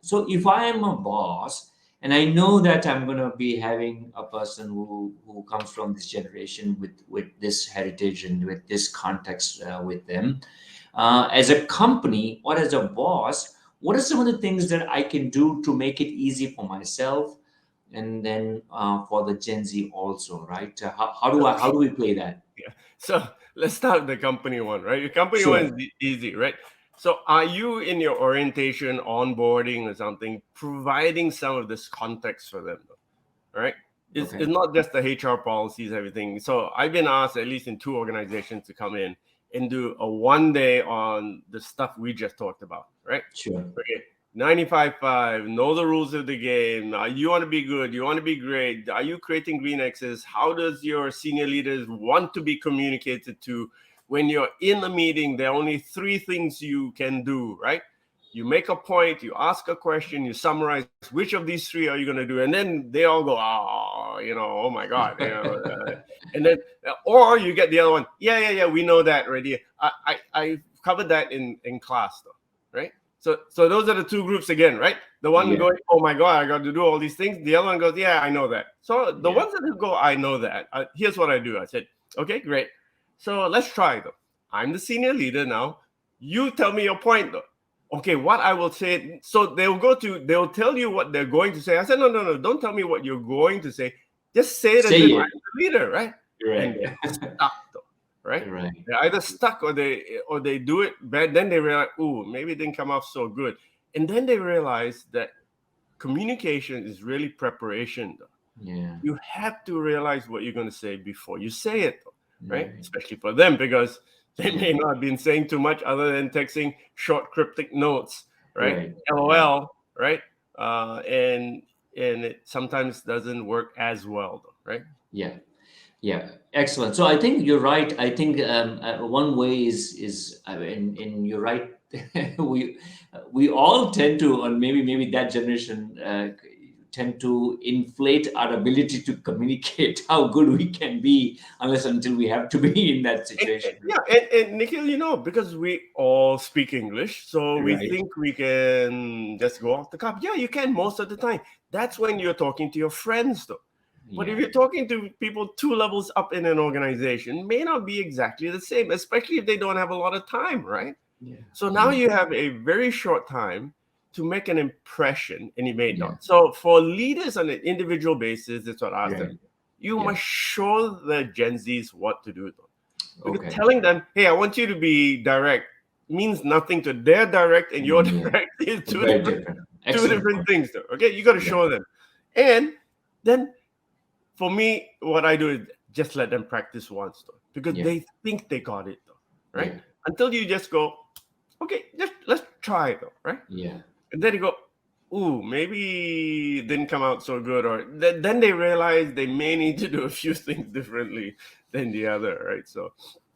So if I am a boss and I know that I'm going to be having a person who comes from this generation with this heritage and with this context with them, as a company or as a boss, what are some of the things that I can do to make it easy for myself and then for the Gen Z also, right? How do we play that? Yeah. So let's start with the company one, right? Your company one is Sure. easy, right? So are you in your orientation, onboarding or something, providing some of this context for them, right? It's Okay. not just the HR policies, everything. So I've been asked, at least in two organizations, to come in and do a 1 day on the stuff we just talked about, right? Sure. Okay. 95.5, know the rules of the game. You want to be good. You want to be great. Are you creating green X's? How does your senior leaders want to be communicated to? When you're in a meeting, there are only three things you can do, right? You make a point, you ask a question, you summarize which of these three are you going to do, and then they all go, oh, oh my God, and then or you get the other one, yeah, we know that already. I covered that in class though, right? So those are the two groups again, right? The one Yeah. going, oh my God, I got to do all these things. The other one goes, yeah, I know that. So the Yeah. ones that go, I know that. Here's what I do. I said, okay, great. So let's try though. I'm the senior leader now. You tell me your point though. Okay, what I will say. So they'll tell you what they're going to say. I said, no, don't tell me what you're going to say. Just say it as Say if I'm it. the leader, right? And Right. they're stuck though, right? Right. They're either stuck or they do it bad. Then they realize, oh, maybe it didn't come out so good. And then they realize that communication is really preparation though. Yeah. You have to realize what you're going to say before you say it, right? Right. Especially for them, because they Yeah. may not have been saying too much other than texting short cryptic notes, right? Right. Right. LOL, right? And it sometimes doesn't work as well though, right? Yeah. Yeah, excellent. So I think you're right. I think one way is and you're right. we we all tend to, or maybe that generation tend to inflate our ability to communicate how good we can be, unless until we have to be in that situation. Yeah, and Nikhil, because we all speak English, so we Right. think we can just go off the cuff. Yeah, you can most of the time. That's when you're talking to your friends, though. But if Yeah. you're talking to people two levels up in an organization, it may not be exactly the same, especially if they don't have a lot of time, right? Yeah. So now Yeah. you have a very short time to make an impression, and you may Yeah. not. So for leaders on an individual basis, that's what I ask them. Right. You Yeah. must show the Gen Zs what to do, though. Because Okay. telling them, hey, I want you to be direct means nothing to their direct and your Yeah. direct is two Very different different. two Excellent different point. things though. Okay, you got to Yeah. show them. And then for me, what I do is just let them practice once though. Because Yeah. they think they got it though. Right? Yeah. Until you just go, okay, just let's try it though, right? Yeah. And then you go, ooh, maybe it didn't come out so good, or then they realize they may need to do a few things differently than the other, right? So